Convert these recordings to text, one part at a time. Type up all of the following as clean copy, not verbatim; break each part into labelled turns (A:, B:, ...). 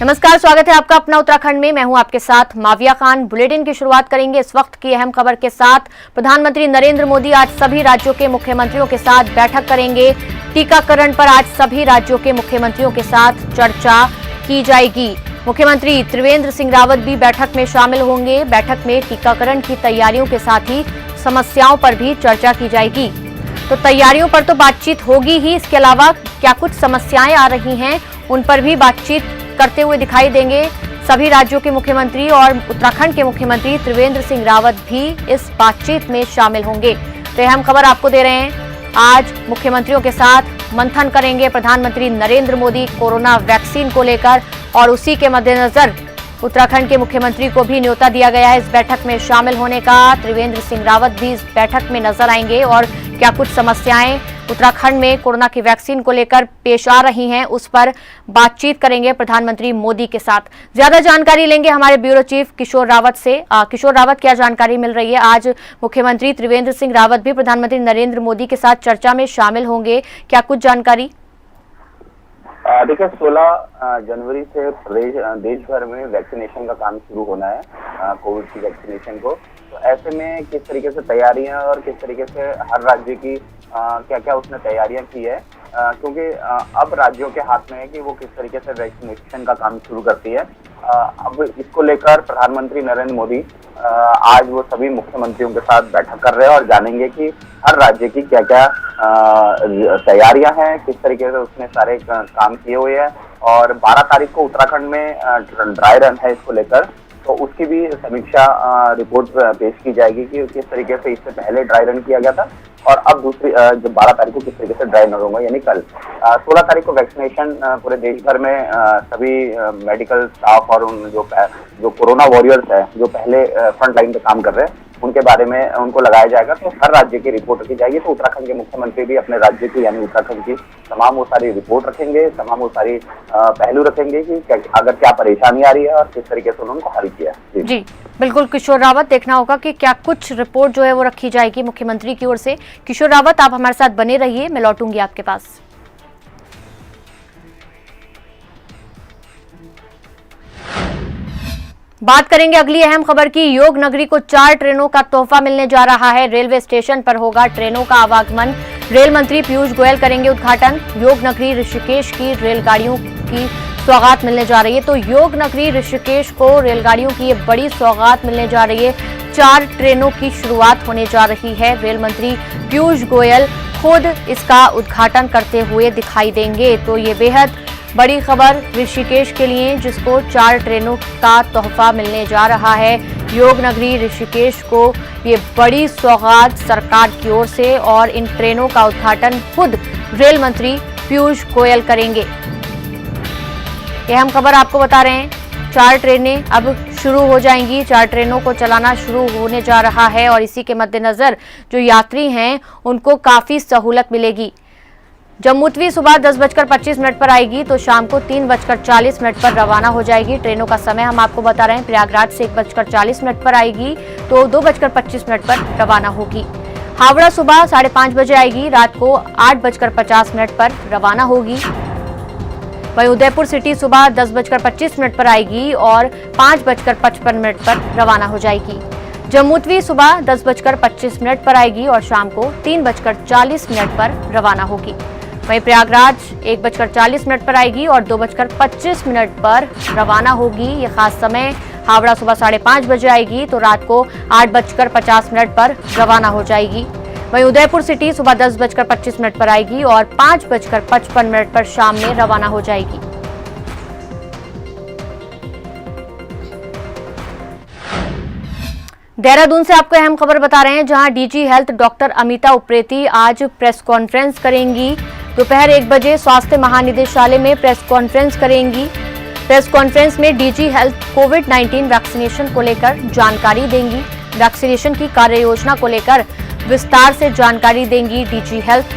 A: नमस्कार, स्वागत है आपका अपना उत्तराखंड में। मैं हूं आपके साथ माविया खान। बुलेटिन की शुरुआत करेंगे इस वक्त की अहम खबर के साथ। प्रधानमंत्री नरेंद्र मोदी आज सभी राज्यों के मुख्यमंत्रियों के साथ बैठक करेंगे। टीकाकरण पर आज सभी राज्यों के मुख्यमंत्रियों के साथ चर्चा की जाएगी। मुख्यमंत्री त्रिवेंद्र सिंह रावत भी बैठक में शामिल होंगे। बैठक में टीकाकरण की तैयारियों के साथ ही समस्याओं पर भी चर्चा की जाएगी। तो तैयारियों पर तो बातचीत होगी ही, इसके अलावा क्या कुछ समस्याएं आ रही हैं उन पर भी बातचीत करते हुए दिखाई देंगे सभी राज्यों के मुख्यमंत्री, और उत्तराखंड के मुख्यमंत्री त्रिवेंद्र सिंह रावत भी इस बातचीत में शामिल होंगे। तो अहम खबर आपको दे रहे हैं, आज मुख्यमंत्रियों के साथ मंथन करेंगे प्रधानमंत्री नरेंद्र मोदी कोरोना वैक्सीन को लेकर, और उसी के मद्देनजर उत्तराखंड के मुख्यमंत्री को भी न्योता दिया गया है इस बैठक में शामिल होने का। त्रिवेंद्र सिंह रावत भी इस बैठक में नजर आएंगे और क्या कुछ समस्याएं उत्तराखंड में कोरोना की वैक्सीन को लेकर पेश आ रही हैं उस पर बातचीत करेंगे प्रधानमंत्री मोदी के साथ। ज्यादा जानकारी लेंगे हमारे ब्यूरो चीफ किशोर रावत से। किशोर रावत, क्या जानकारी मिल रही है? आज मुख्यमंत्री त्रिवेंद्र सिंह रावत भी प्रधानमंत्री नरेंद्र मोदी के साथ चर्चा में शामिल होंगे, क्या कुछ जानकारी?
B: देखिए, 16 जनवरी से देश भर में वैक्सीनेशन का काम शुरू होना है, कोविड की वैक्सीनेशन को। तो ऐसे में किस तरीके से तैयारियां और किस तरीके से हर राज्य की क्या क्या उसने तैयारियां की है, क्योंकि अब राज्यों के हाथ में है कि वो किस तरीके से वैक्सीनेशन का काम शुरू करती है। अब इसको लेकर प्रधानमंत्री नरेंद्र मोदी आज वो सभी मुख्यमंत्रियों के साथ बैठक कर रहे हैं और जानेंगे कि हर राज्य की क्या क्या तैयारियां हैं, किस तरीके से उसने सारे काम किए हुए हैं। और 12 तारीख को उत्तराखंड में ड्राई रन है इसको लेकर, तो उसकी भी समीक्षा रिपोर्ट पेश की जाएगी कि किस तरीके से इससे पहले ड्राई रन किया गया था और अब दूसरी जो 12 तारीख को किस तरीके से ड्राई रन होगा, यानी कल। 16 तारीख को वैक्सीनेशन पूरे देश भर में सभी मेडिकल स्टाफ और उन जो कोरोना वॉरियर्स है, जो पहले फ्रंट लाइन पे काम कर रहे हैं, उनके बारे में उनको लगाया जाएगा। तो हर राज्य की रिपोर्ट रखी जाएगी। तो उत्तराखंड के मुख्यमंत्री भी अपने राज्य की यानी उत्तराखंड की तमाम वो सारी रिपोर्ट रखेंगे, तमाम वो सारी पहलू रखेंगे कि अगर क्या परेशानी आ रही है और किस तरीके से उन्होंने हल किया।
A: जी बिल्कुल किशोर रावत, देखना होगा कि क्या कुछ रिपोर्ट जो है वो रखी जाएगी मुख्यमंत्री की ओर से। किशोर रावत, आप हमारे साथ बने रहिए, मैं लौटूंगी आपके पास। बात करेंगे अगली अहम खबर की। योग नगरी को 4 ट्रेनों का तोहफा मिलने जा रहा है। रेलवे स्टेशन पर होगा ट्रेनों का आवागमन। रेल मंत्री पीयूष गोयल करेंगे उद्घाटन। योग नगरी ऋषिकेश की रेलगाड़ियों की सौगात मिलने जा रही है। तो योग नगरी ऋषिकेश को रेलगाड़ियों की ये बड़ी सौगात मिलने जा रही है। 4 ट्रेनों की शुरुआत होने जा रही है। रेल मंत्री पीयूष गोयल खुद इसका उद्घाटन करते हुए दिखाई देंगे। तो ये बेहद बड़ी खबर ऋषिकेश के लिए, जिसको 4 ट्रेनों का तोहफा मिलने जा रहा है। योग नगरी ऋषिकेश को ये बड़ी सौगात सरकार की ओर से, और इन ट्रेनों का उद्घाटन खुद रेल मंत्री पीयूष गोयल करेंगे। ये हम खबर आपको बता रहे हैं। 4 ट्रेनें अब शुरू हो जाएंगी, 4 ट्रेनों को चलाना शुरू होने जा रहा है, और इसी के मद्देनजर जो यात्री हैं उनको काफी सहूलत मिलेगी। जम्मूतवी सुबह 10:25 पर आएगी, तो शाम को 3:40 पर रवाना हो जाएगी। ट्रेनों का समय हम आपको बता रहे हैं, प्रयागराज से 1:40 पर आएगी, तो 2:25 पर रवाना होगी। हावड़ा सुबह 5:30 बजे आएगी, रात को 8:50 पर रवाना होगी। वहीं उदयपुर सिटी सुबह 10:25 पर आएगी और 5:55 पर रवाना हो जाएगी। जम्मूतवी सुबह 10:25 पर आएगी और शाम को 3:40 पर रवाना होगी। वहीं प्रयागराज 1:40 पर आएगी और 2:25 पर रवाना होगी। ये खास समय हावड़ा सुबह 5:30 बजे आएगी, तो रात को 8:50 पर रवाना हो जाएगी। वहीं उदयपुर सिटी सुबह 10:25 पर आएगी और 5:55 पर शाम में रवाना हो जाएगी। देहरादून से आपको अहम खबर बता रहे हैं, जहां DG health doctor Amita Upreti आज प्रेस कॉन्फ्रेंस करेंगी। दोपहर 1 बजे स्वास्थ्य महानिदेशालय में प्रेस कॉन्फ्रेंस करेंगी। प्रेस कॉन्फ्रेंस में डीजी हेल्थ कोविड-19 वैक्सीनेशन को लेकर जानकारी देंगी। वैक्सीनेशन की कार्य योजना को लेकर विस्तार से जानकारी देंगी डीजी हेल्थ।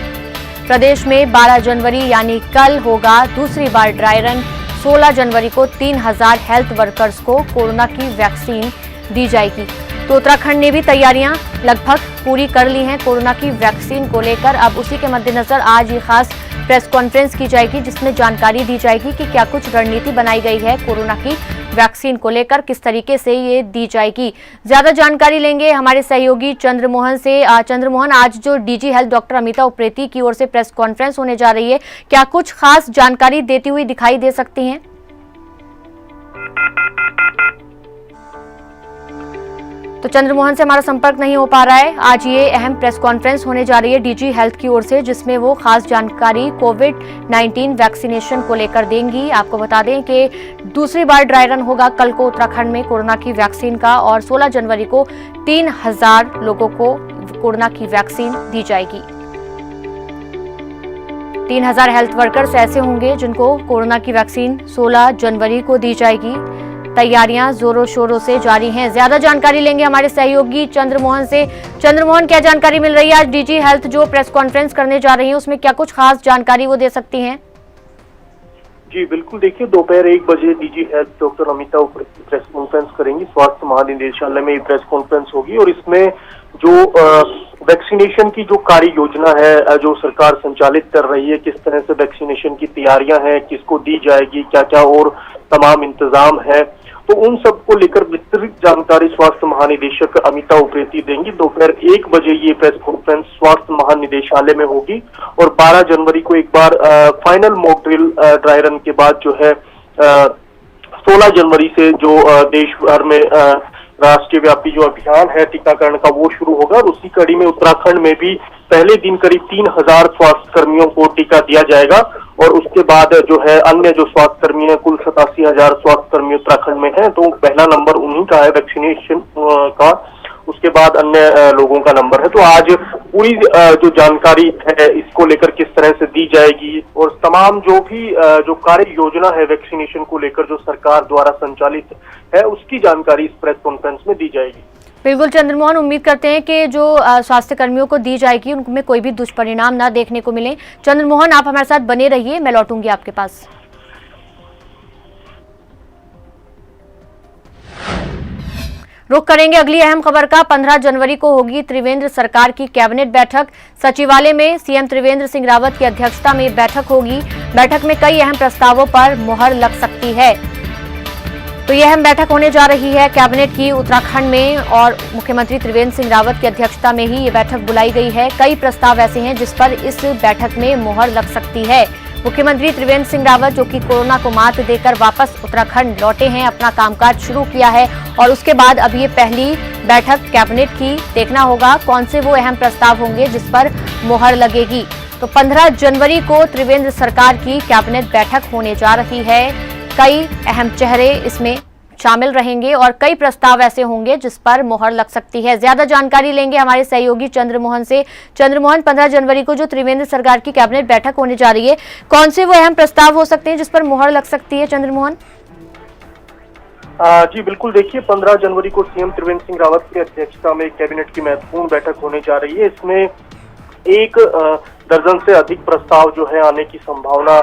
A: प्रदेश में 12 जनवरी यानी कल होगा दूसरी बार ड्राई रन। 16 जनवरी को 3000 हेल्थ वर्कर्स को कोरोना की वैक्सीन दी जाएगी। तो उत्तराखंड ने भी तैयारियां लगभग पूरी कर ली हैं कोरोना की वैक्सीन को लेकर। अब उसी के मद्देनजर आज ये खास प्रेस कॉन्फ्रेंस की जाएगी, जिसमें जानकारी दी जाएगी कि क्या कुछ रणनीति बनाई गई है कोरोना की वैक्सीन को लेकर, किस तरीके से ये दी जाएगी। ज्यादा जानकारी लेंगे हमारे सहयोगी चंद्रमोहन से। चंद्रमोहन, आज जो DG health doctor Amita Upreti की ओर से प्रेस कॉन्फ्रेंस होने जा रही है, क्या कुछ खास जानकारी देती हुई दिखाई दे सकती हैं? तो चंद्रमोहन से हमारा संपर्क नहीं हो पा रहा है। आज ये अहम प्रेस कॉन्फ्रेंस होने जा रही है डीजी हेल्थ की ओर से, जिसमें वो खास जानकारी कोविड-19 वैक्सीनेशन को लेकर देंगी। आपको बता दें कि दूसरी बार ड्राई रन होगा कल को उत्तराखंड में कोरोना की वैक्सीन का, और 16 जनवरी को 3000 लोगों को कोरोना की वैक्सीन दी जाएगी। 3000 हेल्थ वर्कर्स ऐसे होंगे जिनको कोरोना की वैक्सीन 16 जनवरी को दी जाएगी। तैयारियां जोरों शोरों से जारी हैं। ज्यादा जानकारी लेंगे हमारे सहयोगी चंद्रमोहन से। चंद्रमोहन, क्या जानकारी मिल रही है? आज डीजी हेल्थ जो प्रेस कॉन्फ्रेंस करने जा रही है, उसमें क्या कुछ खास जानकारी वो दे सकती हैं?
C: जी बिल्कुल, देखिए दोपहर 1 बजे DG health doctor Amita Upreti press conference करेंगी। स्वास्थ्य महानिदेशालय में ये प्रेस कॉन्फ्रेंस होगी और इसमें जो वैक्सीनेशन की जो कार्य योजना है जो सरकार संचालित कर रही है, किस तरह से वैक्सीनेशन की तैयारियां हैं, किसको दी जाएगी, क्या क्या और तमाम इंतजाम है, तो उन सब को लेकर विस्तृत जानकारी स्वास्थ्य महानिदेशक अमिता उप्रेती देंगी। दोपहर 1 बजे ये प्रेस कॉन्फ्रेंस स्वास्थ्य महानिदेशालय में होगी और 12 जनवरी को एक बार final mock drill dry run के बाद जो है 16 जनवरी से जो देश भर में राष्ट्रीय व्यापी जो अभियान है टीकाकरण का वो शुरू होगा। और उसी कड़ी में उत्तराखंड में भी पहले दिन करीब 3000 स्वास्थ्य कर्मियों को टीका दिया जाएगा और उसके बाद जो है अन्य जो स्वास्थ्य कर्मी है, कुल 87,000 स्वास्थ्य कर्मी उत्तराखंड में हैं, तो पहला नंबर उन्हीं का है वैक्सीनेशन का। उसके बाद अन्य लोगों का नंबर है। तो आज पूरी जो जानकारी है इसको लेकर किस तरह से दी जाएगी और तमाम जो भी जो कार्य योजना है वैक्सीनेशन को लेकर जो सरकार द्वारा संचालित है, उसकी जानकारी इस प्रेस कॉन्फ्रेंस में दी जाएगी।
A: बिल्कुल चंद्रमोहन, उम्मीद करते हैं कि जो स्वास्थ्य कर्मियों को दी जाएगी उनमें कोई भी दुष्परिणाम ना देखने को मिले। चंद्रमोहन, आप हमारे साथ बने रहिए, मैं लौटूंगी आपके पास। रुख करेंगे अगली अहम खबर का। 15 जनवरी को होगी त्रिवेंद्र सरकार की कैबिनेट बैठक। सचिवालय में सीएम त्रिवेंद्र सिंह रावत की अध्यक्षता में बैठक होगी। बैठक में कई अहम प्रस्तावों पर मुहर लग सकती है। तो यह अहम बैठक होने जा रही है कैबिनेट की उत्तराखंड में और मुख्यमंत्री त्रिवेंद्र सिंह रावत की अध्यक्षता में ही ये बैठक बुलाई गई है। कई प्रस्ताव ऐसे हैं जिस पर इस बैठक में मुहर लग सकती है। मुख्यमंत्री त्रिवेंद्र सिंह रावत जो कि कोरोना को मात देकर वापस उत्तराखंड लौटे हैं, अपना कामकाज शुरू किया है और उसके बाद अब ये पहली बैठक कैबिनेट की, देखना होगा कौन से वो अहम प्रस्ताव होंगे जिस पर मुहर लगेगी। तो 15 जनवरी को त्रिवेंद्र सरकार की कैबिनेट बैठक होने जा रही है। कई अहम चेहरे इसमें शामिल रहेंगे और कई प्रस्ताव ऐसे होंगे जिस पर मुहर लग सकती है। ज्यादा जानकारी लेंगे हमारे सहयोगी चंद्रमोहन से। चंद्रमोहन, 15 जनवरी को जो त्रिवेंद्र सरकार की कैबिनेट बैठक होने जा रही है, कौन से वो अहम प्रस्ताव हो सकते हैं जिस पर मुहर लग सकती है? चंद्रमोहन
C: जी बिल्कुल, देखिए 15 जनवरी को सीएम त्रिवेंद्र सिंह रावत की अध्यक्षता में कैबिनेट की महत्वपूर्ण बैठक होने जा रही है। इसमें 1 दर्जन से अधिक प्रस्ताव जो है आने की संभावना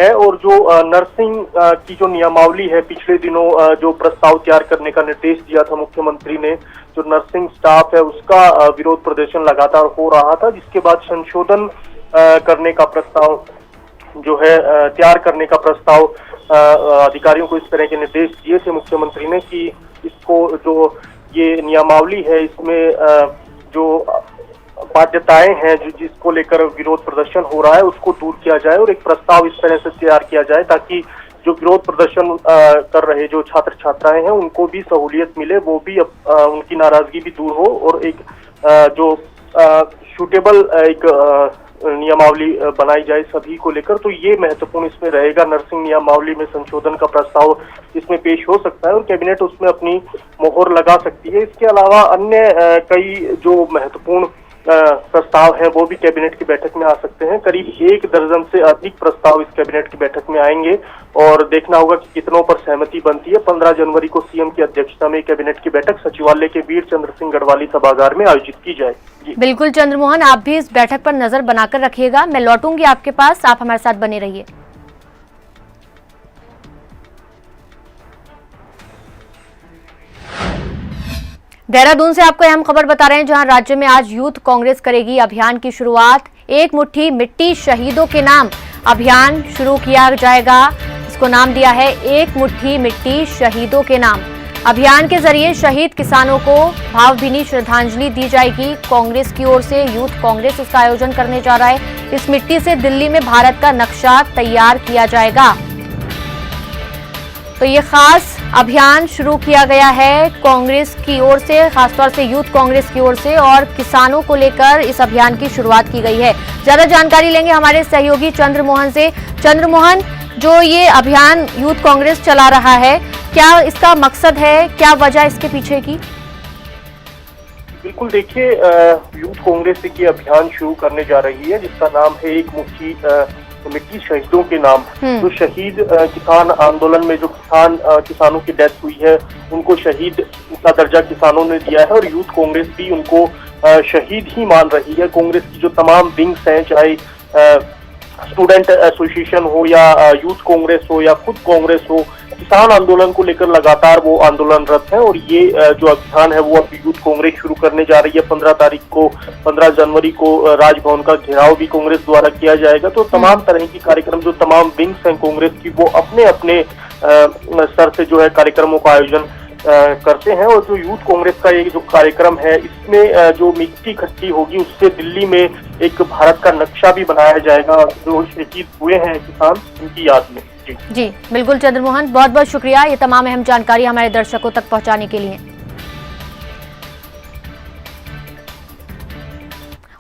C: है और जो नर्सिंग की जो नियमावली है, पिछले दिनों जो प्रस्ताव तैयार करने का निर्देश दिया था मुख्यमंत्री ने, जो नर्सिंग स्टाफ है उसका विरोध प्रदर्शन लगातार हो रहा था, जिसके बाद संशोधन करने का प्रस्ताव जो है तैयार करने का प्रस्ताव अधिकारियों को इस तरह के निर्देश दिए थे मुख्यमंत्री ने कि इसको जो ये नियमावली है इसमें जो बाध्यताएं हैं जो जिसको लेकर विरोध प्रदर्शन हो रहा है उसको दूर किया जाए और एक प्रस्ताव इस तरह से तैयार किया जाए ताकि जो विरोध प्रदर्शन कर रहे जो छात्र छात्राएं हैं उनको भी सहूलियत मिले, वो भी उनकी नाराजगी भी दूर हो और एक जो सूटेबल एक नियमावली बनाई जाए सभी को लेकर। तो ये महत्वपूर्ण इसमें रहेगा। नर्सिंग नियमावली में संशोधन का प्रस्ताव इसमें पेश हो सकता है और कैबिनेट उसमें अपनी मोहर लगा सकती है। इसके अलावा अन्य कई जो महत्वपूर्ण प्रस्ताव हैं वो भी कैबिनेट की बैठक में आ सकते हैं। करीब 1 दर्जन से अधिक प्रस्ताव इस कैबिनेट की बैठक में आएंगे और देखना होगा कि कितनों पर सहमति बनती है। 15 जनवरी को सीएम की अध्यक्षता में कैबिनेट की बैठक सचिवालय के वीर चंद्र सिंह गढ़वाली सभागार में आयोजित की जाएगी।
A: बिल्कुल चंद्रमोहन, आप भी इस बैठक पर नजर बनाकर रखिएगा। मैं लौटूंगी आपके पास, आप हमारे साथ बने रहिए। देहरादून से आपको अहम खबर बता रहे हैं, जहां राज्य में आज यूथ कांग्रेस करेगी अभियान की शुरुआत। एक मुट्ठी मिट्टी शहीदों के नाम अभियान शुरू किया जाएगा। इसको नाम दिया है एक मुट्ठी मिट्टी शहीदों के नाम। अभियान के जरिए शहीद किसानों को भावभीनी श्रद्धांजलि दी जाएगी। कांग्रेस की ओर से यूथ कांग्रेस इसका आयोजन करने जा रहा है। इस मिट्टी से दिल्ली में भारत का नक्शा तैयार किया जाएगा। तो ये खास अभियान शुरू किया गया है कांग्रेस की ओर से, खासतौर से यूथ कांग्रेस की ओर से, और किसानों को लेकर इस अभियान की शुरुआत की गई है। ज्यादा जानकारी लेंगे हमारे सहयोगी चंद्रमोहन से। चंद्रमोहन, जो ये अभियान यूथ कांग्रेस चला रहा है, क्या इसका मकसद है, क्या वजह इसके पीछे की?
C: बिल्कुल, देखिए, यूथ कांग्रेस एक ये अभियान शुरू करने जा रही है जिसका नाम है एक मुट्ठी मिट्टी शहीदों के नाम। जो शहीद किसान आंदोलन में जो किसानों की डेथ हुई है, उनको शहीद का दर्जा किसानों ने दिया है और यूथ कांग्रेस भी उनको शहीद ही मान रही है। कांग्रेस की जो तमाम विंग्स हैं, चाहे स्टूडेंट एसोसिएशन हो या यूथ कांग्रेस हो या खुद कांग्रेस हो, किसान आंदोलन को लेकर लगातार वो आंदोलनरत है। और ये जो अभियान है वो अभी यूथ कांग्रेस शुरू करने जा रही है। 15 जनवरी को राजभवन का घेराव भी कांग्रेस द्वारा किया जाएगा। तो तमाम तरह की कार्यक्रम, जो तमाम विंग्स हैं कांग्रेस की, वो अपने अपने स्तर से जो है कार्यक्रमों का आयोजन करते हैं। और जो यूथ कांग्रेस का ये जो कार्यक्रम है, इसमें जो मिट्टी इकट्ठी होगी उससे दिल्ली में एक भारत का नक्शा भी बनाया जाएगा, जो शहीद हुए हैं किसान, उनकी याद में।
A: जी बिल्कुल चंद्रमोहन, बहुत बहुत शुक्रिया ये तमाम अहम जानकारी हमारे दर्शकों तक पहुंचाने के लिए।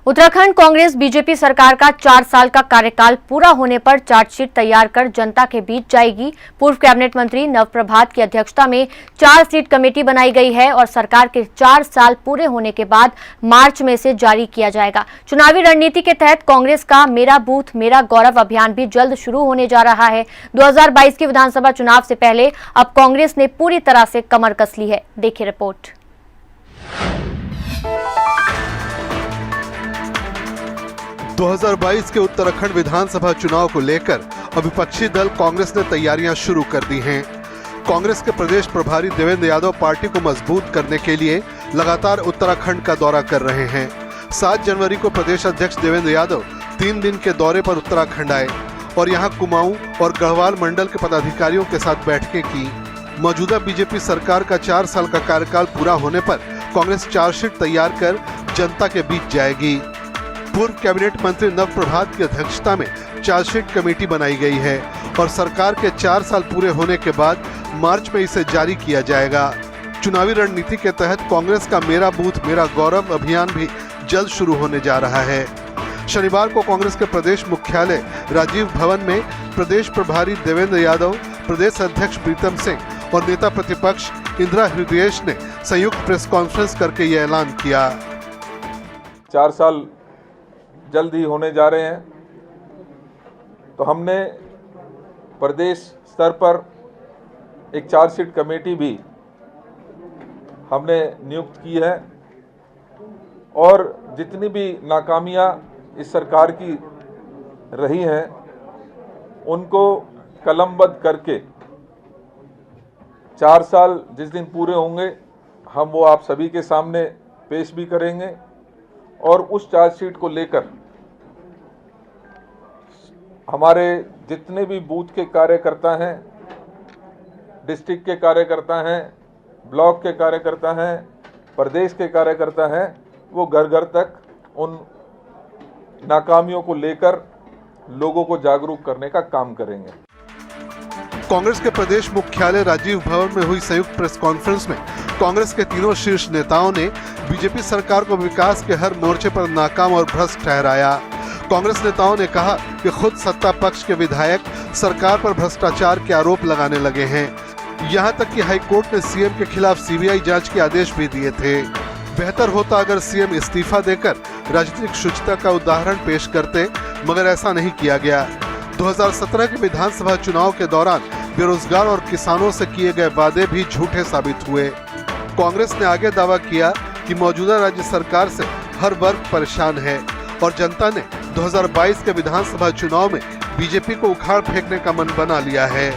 A: उत्तराखंड कांग्रेस बीजेपी सरकार का 4 साल का कार्यकाल पूरा होने पर चार्जशीट तैयार कर जनता के बीच जाएगी। पूर्व कैबिनेट मंत्री नवप्रभात की अध्यक्षता में 4 सीट कमेटी बनाई गई है और सरकार के 4 साल पूरे होने के बाद मार्च में इसे जारी किया जाएगा। चुनावी रणनीति के तहत कांग्रेस का मेरा बूथ मेरा गौरव अभियान भी जल्द शुरू होने जा रहा है। 2022 के विधानसभा चुनाव से पहले अब कांग्रेस ने पूरी तरह से कमर कस ली है। देखिए रिपोर्ट।
D: 2022 के उत्तराखंड विधानसभा चुनाव को लेकर अब विपक्षी दल कांग्रेस ने तैयारियां शुरू कर दी हैं। कांग्रेस के प्रदेश प्रभारी देवेंद्र यादव पार्टी को मजबूत करने के लिए लगातार उत्तराखंड का दौरा कर रहे हैं। 7 जनवरी को प्रदेश अध्यक्ष देवेंद्र यादव 3 दिन के दौरे पर उत्तराखंड आए और यहां कुमाऊं और गढ़वाल मंडल के पदाधिकारियों के साथ बैठकें की। मौजूदा बीजेपी सरकार का 4 साल का कार्यकाल पूरा होने पर कांग्रेस चार्जशीट तैयार कर जनता के बीच जाएगी। पूर्व कैबिनेट मंत्री नवप्रभात की अध्यक्षता में चार्जशीट कमेटी बनाई गई है और सरकार के 4 साल पूरे होने के बाद मार्च में इसे जारी किया जाएगा। चुनावी रणनीति के तहत कांग्रेस का मेरा बूथ मेरा गौरव अभियान भी जल्द शुरू होने जा रहा है। शनिवार को कांग्रेस के प्रदेश मुख्यालय राजीव भवन में प्रदेश प्रभारी देवेंद्र यादव, प्रदेश अध्यक्ष प्रीतम सिंह और नेता प्रतिपक्ष इंदिरा हृदयेश ने संयुक्त प्रेस कॉन्फ्रेंस करके ये ऐलान किया।
E: 4 साल जल्द ही होने जा रहे हैं, तो हमने प्रदेश स्तर पर एक चार्जशीट कमेटी भी हमने नियुक्त की है और जितनी भी नाकामियां इस सरकार की रही हैं उनको कलमबद्ध करके 4 साल जिस दिन पूरे होंगे हम वो आप सभी के सामने पेश भी करेंगे और उस चार्जशीट को लेकर हमारे जितने भी बूथ के कार्यकर्ता हैं, डिस्ट्रिक्ट के कार्यकर्ता हैं, ब्लॉक के कार्यकर्ता हैं, प्रदेश के कार्यकर्ता हैं, वो घर घर तक उन नाकामियों को लेकर लोगों को जागरूक करने का काम करेंगे।
D: कांग्रेस के प्रदेश मुख्यालय राजीव भवन में हुई संयुक्त प्रेस कॉन्फ्रेंस में कांग्रेस के तीनों शीर्ष नेताओं ने बीजेपी सरकार को विकास के हर मोर्चे पर नाकाम और भ्रष्ट ठहराया। कांग्रेस नेताओं ने कहा कि खुद सत्ता पक्ष के विधायक सरकार पर भ्रष्टाचार के आरोप लगाने लगे हैं। यहां तक कि हाईकोर्ट ने सीएम के खिलाफ सीबीआई जांच के आदेश भी दिए थे। बेहतर होता अगर सीएम इस्तीफा देकर राजनीतिक शुचिता का उदाहरण पेश करते, मगर ऐसा नहीं किया गया। 2017 के विधानसभा चुनाव के दौरान बेरोजगार और किसानों से किए गए वादे भी झूठे साबित हुए। कांग्रेस ने आगे दावा किया कि मौजूदा राज्य सरकार से हर वर्ग परेशान है और जनता ने 2022 के विधानसभा चुनाव में बीजेपी को उखाड़ फेंकने का मन बना लिया है।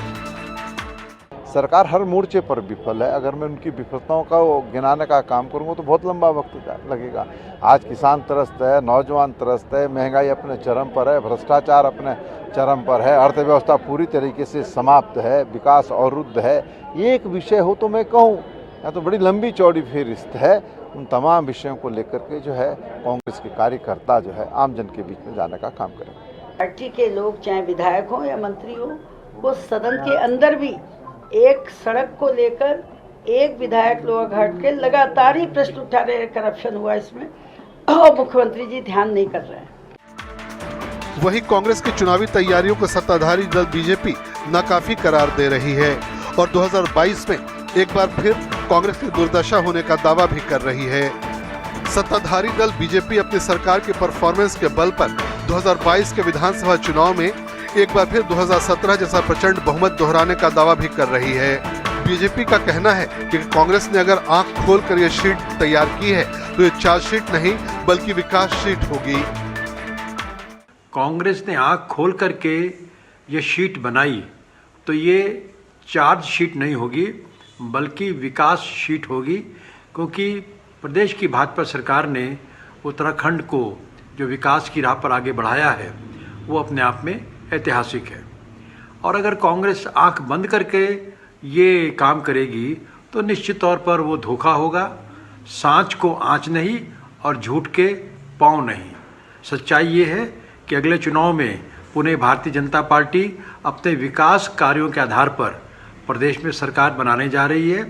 F: सरकार हर मोर्चे पर विफल है। अगर मैं उनकी विफलताओं का गिनाने का काम करूँगा तो बहुत लंबा वक्त लगेगा। आज किसान त्रस्त है, नौजवान त्रस्त है, महंगाई अपने चरम पर है, भ्रष्टाचार अपने चरम पर है, अर्थव्यवस्था पूरी तरीके से समाप्त है, विकास अवरुद्ध है। ये एक विषय हो तो मैं कहूँ, या तो बड़ी लंबी चौड़ी फहरिस्त है। उन तमाम विषयों को लेकर के जो है कांग्रेस के कार्यकर्ता जो है आम जन के बीच में जाने का काम करेंगे।
G: पार्टी के लोग चाहे विधायक हो या मंत्री हो, वो सदन के अंदर भी एक सड़क को लेकर एक विधायक लोहाघाट के लगातार ही प्रश्न उठा रहे हैं, करप्शन हुआ इसमें, और मुख्यमंत्री जी ध्यान नहीं कर रहे हैं।
D: वहीं कांग्रेस की चुनावी तैयारियों को सत्ताधारी दल बीजेपी नाकाफी करार दे रही है और 2022 में एक बार फिर कांग्रेस की दुर्दशा होने का दावा भी कर रही है। सत्ताधारी दल बीजेपी अपनी सरकार के परफॉर्मेंस के बल पर 2022 के विधानसभा चुनाव में एक बार फिर 2017 जैसा प्रचंड बहुमत दोहराने का दावा भी कर रही है। बीजेपी का कहना है कि कांग्रेस ने अगर आंख खोलकर ये शीट तैयार की है तो ये चार्जशीट नहीं बल्कि विकास शीट होगी।
H: कांग्रेस ने आंख खोल करके ये शीट बनाई तो ये चार्ज शीट नहीं होगी बल्कि विकास शीट होगी, क्योंकि प्रदेश की भाजपा सरकार ने उत्तराखंड को जो विकास की राह पर आगे बढ़ाया है वो अपने आप में ऐतिहासिक है। और अगर कांग्रेस आंख बंद करके ये काम करेगी तो निश्चित तौर पर वो धोखा होगा। सांच को आंच नहीं और झूठ के पाँव नहीं। सच्चाई ये है कि अगले चुनाव में पुनः भारतीय जनता पार्टी अपने विकास कार्यों के आधार पर प्रदेश में सरकार बनाने जा रही है।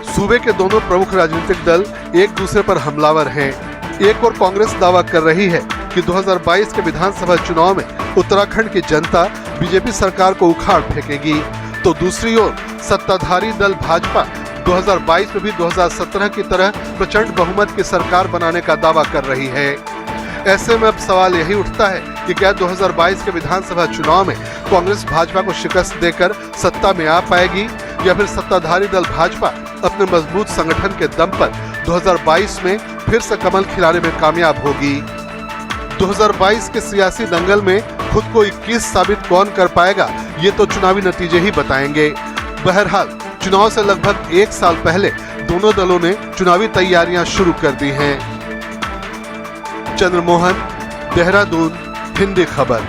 D: सूबे के दोनों प्रमुख राजनीतिक दल एक दूसरे पर हमलावर हैं। एक और कांग्रेस दावा कर रही है कि 2022 के विधानसभा चुनाव में उत्तराखंड की जनता बीजेपी सरकार को उखाड़ फेंकेगी, तो दूसरी ओर सत्ताधारी दल भाजपा 2022 में भी 2017 की तरह प्रचंड बहुमत की सरकार बनाने का दावा कर रही है। ऐसे में अब सवाल यही उठता है कि क्या 2022 के विधानसभा चुनाव में कांग्रेस भाजपा को शिकस्त देकर सत्ता में आ पाएगी या फिर सत्ताधारी दल भाजपा अपने मजबूत संगठन के दम पर 2022 में फिर से कमल खिलाने में कामयाब होगी। 2022 के सियासी दंगल में खुद को 21 साबित कौन कर पाएगा ये तो चुनावी नतीजे ही बताएंगे। बहरहाल चुनाव से लगभग एक साल पहले दोनों दलों ने चुनावी तैयारियां शुरू कर दी हैं। चंद्रमोहन, देहरादून, हिंदी खबर।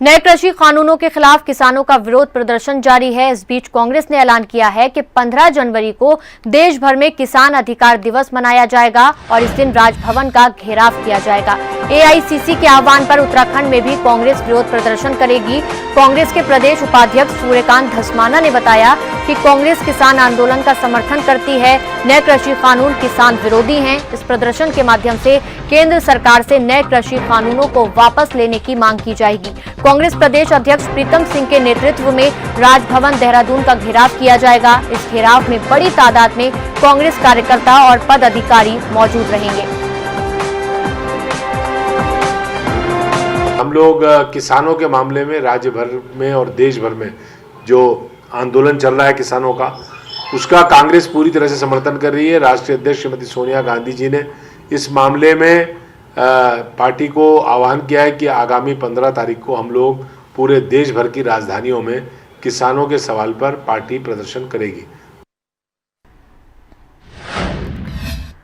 A: नए कृषि कानूनों के खिलाफ किसानों का विरोध प्रदर्शन जारी है। इस बीच कांग्रेस ने ऐलान किया है कि 15 जनवरी को देश भर में किसान अधिकार दिवस मनाया जाएगा और इस दिन राजभवन का घेराव किया जाएगा। एआईसीसी के आह्वान पर उत्तराखंड में भी कांग्रेस विरोध प्रदर्शन करेगी। कांग्रेस के प्रदेश उपाध्यक्ष सूर्यकांत धस्माना ने बताया कि कांग्रेस किसान आंदोलन का समर्थन करती है। नए कृषि कानून किसान विरोधी हैं। इस प्रदर्शन के माध्यम से केंद्र सरकार से नए कृषि कानूनों को वापस लेने की मांग की जाएगी। कांग्रेस प्रदेश अध्यक्ष प्रीतम सिंह के नेतृत्व में राजभवन देहरादून का घेराव किया जाएगा। इस घेराव में बड़ी तादाद में कांग्रेस कार्यकर्ता और पदाधिकारी मौजूद रहेंगे।
I: हम लोग किसानों के मामले में राज्य भर में और देश भर में जो आंदोलन चल रहा है किसानों का, उसका कांग्रेस पूरी तरह से समर्थन कर रही है। राष्ट्रीय अध्यक्ष श्रीमती सोनिया गांधी जी ने इस मामले में पार्टी को आह्वान किया है कि आगामी 15 तारीख को हम लोग पूरे देश भर की राजधानियों में किसानों के सवाल पर पार्टी प्रदर्शन करेगी।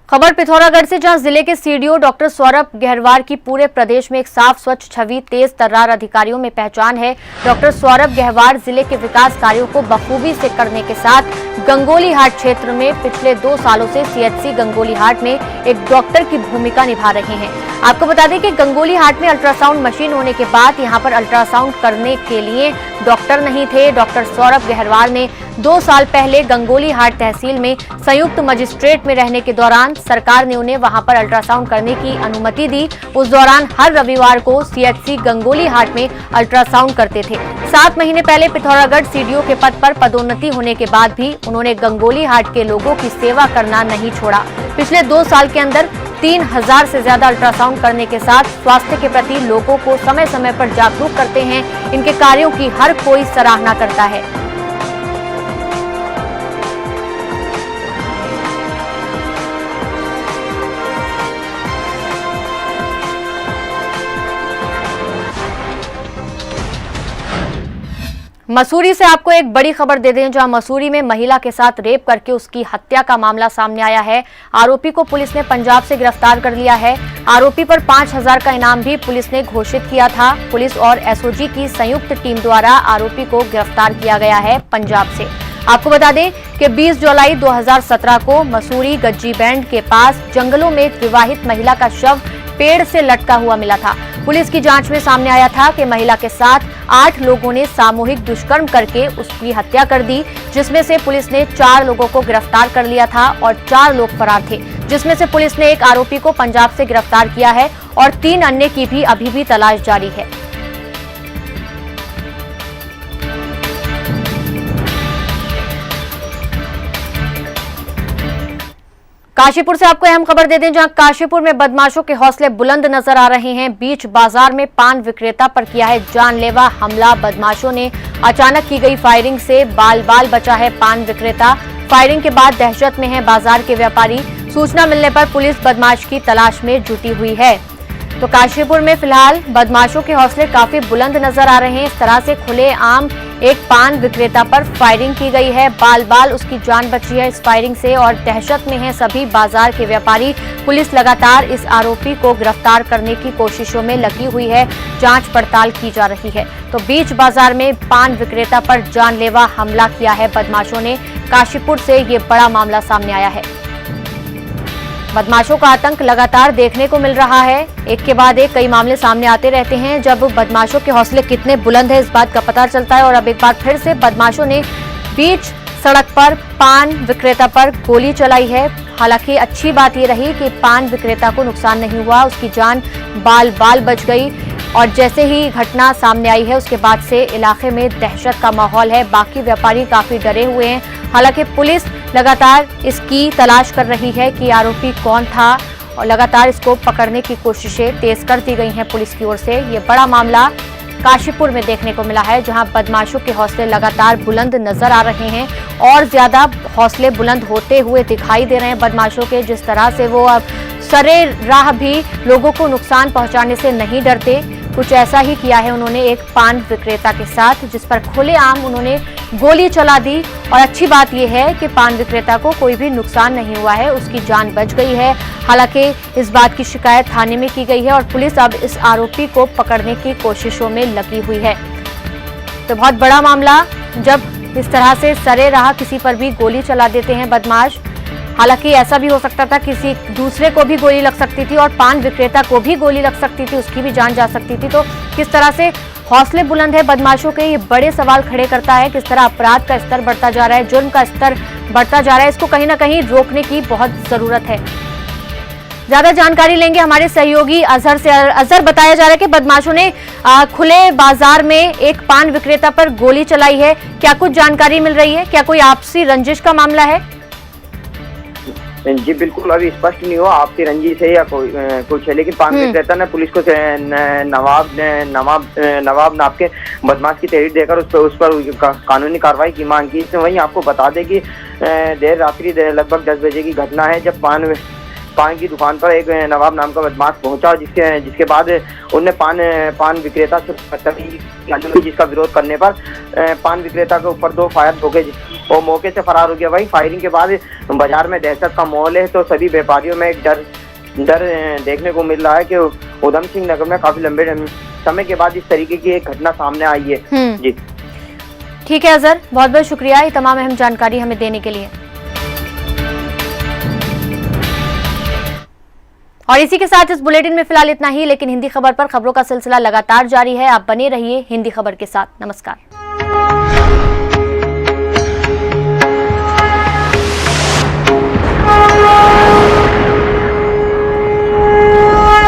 A: खबर पिथौरागढ़ से, जहां जिले के सीडीओ डॉक्टर सौरभ गहरवार की पूरे प्रदेश में एक साफ स्वच्छ छवि तेज तर्रार अधिकारियों में पहचान है। डॉक्टर सौरभ गहरवार जिले के विकास कार्यों को बखूबी से करने के साथ गंगोलीहाट क्षेत्र में पिछले 2 सालों से सीएचसी गंगोलीहाट में एक डॉक्टर की भूमिका निभा रहे हैं। आपको बता दें कि गंगोलीहाट में अल्ट्रासाउंड मशीन होने के बाद यहां पर अल्ट्रासाउंड करने के लिए डॉक्टर नहीं थे। डॉक्टर सौरभ गहरवार ने 2 साल पहले गंगोलीहाट तहसील में संयुक्त मजिस्ट्रेट में रहने के दौरान सरकार ने उन्हें वहां पर अल्ट्रासाउंड करने की अनुमति दी। उस दौरान हर रविवार को सीएचसी गंगोलीहाट में अल्ट्रासाउंड करते थे। 7 महीने पहले पिथौरागढ़ सीडीओ के पद पर पदोन्नति होने के बाद भी उन्होंने गंगोलीहाट के लोगों की सेवा करना नहीं छोड़ा। पिछले 2 साल के अंदर 3000 से ज्यादा अल्ट्रासाउंड करने के साथ स्वास्थ्य के प्रति लोगों को समय समय पर जागरूक करते हैं। इनके कार्यों की हर कोई सराहना करता है। मसूरी से आपको एक बड़ी खबर दे दें, जहां मसूरी में महिला के साथ रेप करके उसकी हत्या का मामला सामने आया है। आरोपी को पुलिस ने पंजाब से गिरफ्तार कर लिया है। आरोपी पर 5,000 का इनाम भी पुलिस ने घोषित किया था। पुलिस और एसओजी की संयुक्त टीम द्वारा आरोपी को गिरफ्तार किया गया है पंजाब से। आपको बता दें कि 20 जुलाई 2017 को मसूरी गज्जी बैंड के पास जंगलों में एक विवाहित महिला का शव पेड़ से लटका हुआ मिला था। पुलिस की जांच में सामने आया था कि महिला के साथ 8 लोगों ने सामूहिक दुष्कर्म करके उसकी हत्या कर दी, जिसमें से पुलिस ने 4 लोगों को गिरफ्तार कर लिया था और 4 लोग फरार थे, जिसमें से पुलिस ने एक आरोपी को पंजाब से गिरफ्तार किया है और 3 अन्य की भी अभी भी तलाश जारी है। काशीपुर से आपको अहम खबर दे दें, जहां काशीपुर में बदमाशों के हौसले बुलंद नजर आ रहे हैं। बीच बाजार में पान विक्रेता पर किया है जानलेवा हमला। बदमाशों ने अचानक की गई फायरिंग से बाल बाल बचा है पान विक्रेता। फायरिंग के बाद दहशत में है बाजार के व्यापारी। सूचना मिलने पर पुलिस बदमाश की तलाश में जुटी हुई है। तो काशीपुर में फिलहाल बदमाशों के हौसले काफी बुलंद नजर आ रहे हैं। इस तरह से खुलेआम एक पान विक्रेता पर फायरिंग की गई है। बाल बाल उसकी जान बची है इस फायरिंग से और दहशत में है सभी बाजार के व्यापारी। पुलिस लगातार इस आरोपी को गिरफ्तार करने की कोशिशों में लगी हुई है। जांच पड़ताल की जा रही है। तो बीच बाजार में पान विक्रेता पर जानलेवा हमला किया है बदमाशों ने। काशीपुर से ये बड़ा मामला सामने आया है। बदमाशों का आतंक लगातार देखने को मिल रहा है। एक के बाद एक कई मामले सामने आते रहते हैं। जब बदमाशों के हौसले कितने बुलंद है इस बात का पता चलता है। और अब एक बार फिर से बदमाशों ने बीच सड़क पर पान विक्रेता पर गोली चलाई है। हालांकि अच्छी बात ये रही कि पान विक्रेता को नुकसान नहीं हुआ, उसकी जान बाल बाल बच गई। और जैसे ही घटना सामने आई है उसके बाद से इलाके में दहशत का माहौल है। बाकी व्यापारी काफी डरे हुए हैं। हालांकि पुलिस लगातार इसकी तलाश कर रही है कि आरोपी कौन था और लगातार इसको पकड़ने की कोशिशें तेज कर दी गई हैं पुलिस की ओर से। ये बड़ा मामला काशीपुर में देखने को मिला है, जहां बदमाशों के हौसले लगातार बुलंद नजर आ रहे हैं और ज्यादा हौसले बुलंद होते हुए दिखाई दे रहे हैं बदमाशों के। जिस तरह से वो अब सरे राह भी लोगों को नुकसान पहुंचाने से नहीं डरते। कुछ ऐसा ही किया है उन्होंने एक पान विक्रेता के साथ, जिस पर खुलेआम उन्होंने गोली चला दी। और अच्छी बात यह है कि पान विक्रेता को कोई भी नुकसान नहीं हुआ है, उसकी जान बच गई है। हालांकि इस बात की शिकायत थाने में की गई है और पुलिस अब इस आरोपी को पकड़ने की कोशिशों में लगी हुई है। तो बहुत बड़ा मामला, जब इस तरह से सरे राह किसी पर भी गोली चला देते हैं बदमाश। हालांकि ऐसा भी हो सकता था किसी दूसरे को भी गोली लग सकती थी और पान विक्रेता को भी गोली लग सकती थी, उसकी भी जान जा सकती थी। तो किस तरह से हौसले बुलंद है बदमाशों के, ये बड़े सवाल खड़े करता है। किस तरह अपराध का स्तर बढ़ता जा रहा है, जुर्म का स्तर बढ़ता जा रहा है, इसको कहीं ना कहीं रोकने की बहुत जरूरत है। ज्यादा जानकारी लेंगे हमारे सहयोगी अजहर से। अजहर, बताया जा रहा है कि बदमाशों ने खुले बाजार में एक पान विक्रेता पर गोली चलाई है। क्या कुछ जानकारी मिल रही है? क्या कोई आपसी रंजिश का मामला है?
J: जी बिल्कुल, अभी स्पष्ट नहीं हुआ आपसी रंजिश है या कोई कुछ है, लेकिन पान विक्रेता ने पुलिस को नवाब नाप के बदमाश की तहरीर देकर उस पर कानूनी कार्रवाई की मांग की। तो वहीं आपको बता दें कि देर रात्रि लगभग 10 बजे की घटना है, जब पान की दुकान पर एक नवाब नाम का बदमाश पहुंचा, जिसके बाद उनने पान विक्रेता से जिसका विरोध करने पर पान विक्रेता के ऊपर 2 फायर ठोके और मौके से फरार हो गया। वही फायरिंग के बाद बाजार में दहशत का माहौल है। तो सभी व्यापारियों में एक डर देखने को मिल रहा है कि उधम सिंह नगर में काफी लंबे समय के बाद इस तरीके की एक घटना सामने आई है। जी
A: ठीक है अजहर, बहुत बहुत शुक्रिया ये तमाम अहम जानकारी हमें देने के लिए। और इसी के साथ इस बुलेटिन में फिलहाल इतना ही, लेकिन हिंदी खबर पर खबरों का सिलसिला लगातार जारी है। आप बने रहिए हिंदी खबर के साथ। नमस्कार।